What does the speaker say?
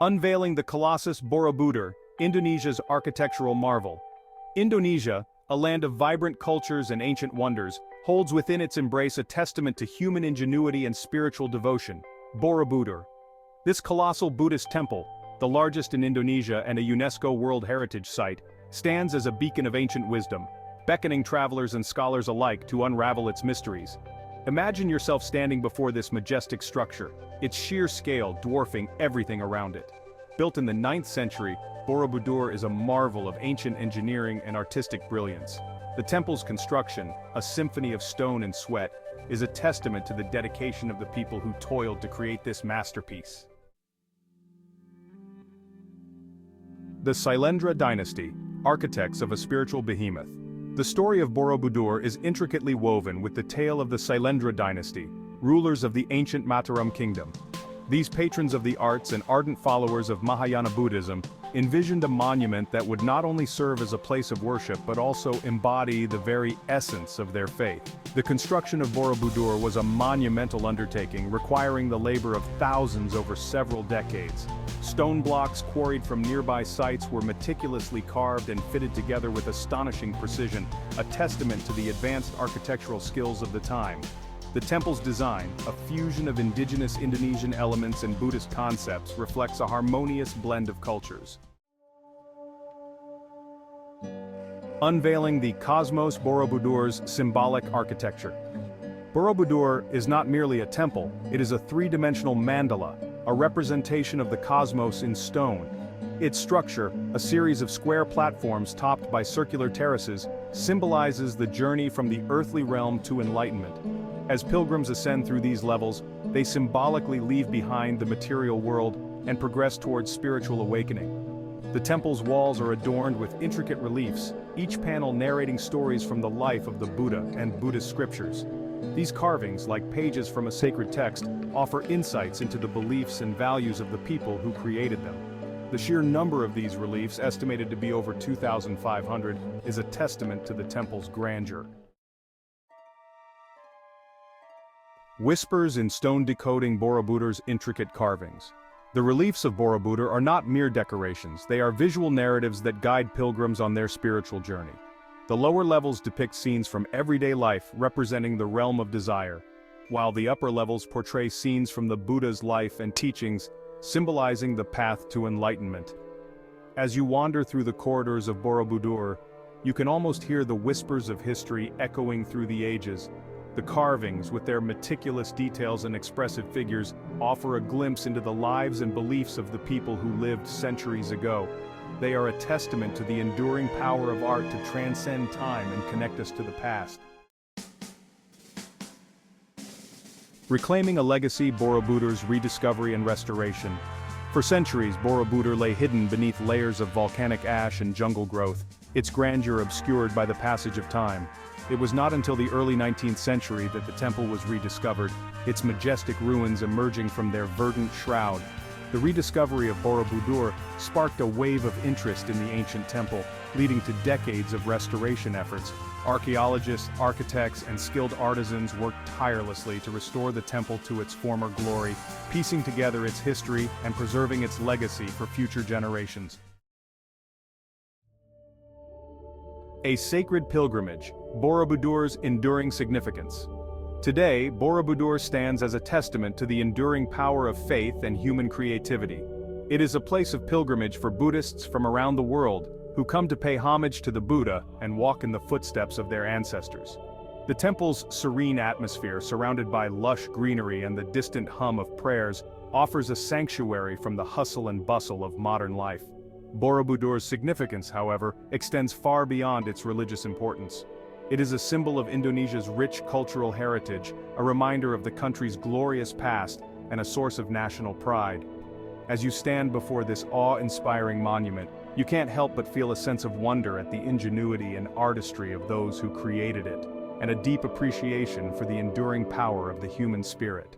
Unveiling the Colossus Borobudur, Indonesia's architectural marvel. Indonesia, a land of vibrant cultures and ancient wonders, holds within its embrace a testament to human ingenuity and spiritual devotion, Borobudur. This colossal Buddhist temple, the largest in Indonesia and a UNESCO World Heritage Site, stands as a beacon of ancient wisdom, beckoning travelers and scholars alike to unravel its mysteries. Imagine yourself standing before this majestic structure, its sheer scale dwarfing everything around it. Built in the 9th century, Borobudur is a marvel of ancient engineering and artistic brilliance. The temple's construction, a symphony of stone and sweat, is a testament to the dedication of the people who toiled to create this masterpiece. The Sailendra dynasty, architects of a spiritual behemoth. The story of Borobudur is intricately woven with the tale of the Sailendra dynasty, rulers of the ancient Mataram kingdom. These patrons of the arts and ardent followers of Mahayana Buddhism envisioned a monument that would not only serve as a place of worship but also embody the very essence of their faith. The construction of Borobudur was a monumental undertaking requiring the labor of thousands over several decades. Stone blocks quarried from nearby sites were meticulously carved and fitted together with astonishing precision, a testament to the advanced architectural skills of the time. The temple's design, a fusion of indigenous Indonesian elements and Buddhist concepts, reflects a harmonious blend of cultures. Unveiling the Cosmos Borobudur's symbolic architecture. Borobudur is not merely a temple, it is a three-dimensional mandala, a representation of the cosmos in stone. Its structure, a series of square platforms topped by circular terraces, symbolizes the journey from the earthly realm to enlightenment. As pilgrims ascend through these levels, they symbolically leave behind the material world and progress towards spiritual awakening. The temple's walls are adorned with intricate reliefs, each panel narrating stories from the life of the Buddha and Buddhist scriptures. These carvings, like pages from a sacred text, offer insights into the beliefs and values of the people who created them. The sheer number of these reliefs, estimated to be over 2,500, is a testament to the temple's grandeur. Whispers in stone decoding Borobudur's intricate carvings. The reliefs of Borobudur are not mere decorations, they are visual narratives that guide pilgrims on their spiritual journey. The lower levels depict scenes from everyday life representing the realm of desire, while the upper levels portray scenes from the Buddha's life and teachings, symbolizing the path to enlightenment. As you wander through the corridors of Borobudur, you can almost hear the whispers of history echoing through the ages. The carvings, with their meticulous details and expressive figures, offer a glimpse into the lives and beliefs of the people who lived centuries ago. They are a testament to the enduring power of art to transcend time and connect us to the past. Reclaiming a legacy, Borobudur's rediscovery and restoration. For centuries, Borobudur lay hidden beneath layers of volcanic ash and jungle growth, its grandeur obscured by the passage of time. It was not until the early 19th century that the temple was rediscovered, its majestic ruins emerging from their verdant shroud. The rediscovery of Borobudur sparked a wave of interest in the ancient temple, leading to decades of restoration efforts. Archaeologists, architects, and skilled artisans worked tirelessly to restore the temple to its former glory, piecing together its history and preserving its legacy for future generations. A sacred pilgrimage, Borobudur's enduring significance. Today, Borobudur stands as a testament to the enduring power of faith and human creativity. It is a place of pilgrimage for Buddhists from around the world who come to pay homage to the Buddha and walk in the footsteps of their ancestors. The temple's serene atmosphere, surrounded by lush greenery and the distant hum of prayers, offers a sanctuary from the hustle and bustle of modern life. Borobudur's significance, however, extends far beyond its religious importance. It is a symbol of Indonesia's rich cultural heritage, a reminder of the country's glorious past, and a source of national pride. As you stand before this awe-inspiring monument, you can't help but feel a sense of wonder at the ingenuity and artistry of those who created it, and a deep appreciation for the enduring power of the human spirit.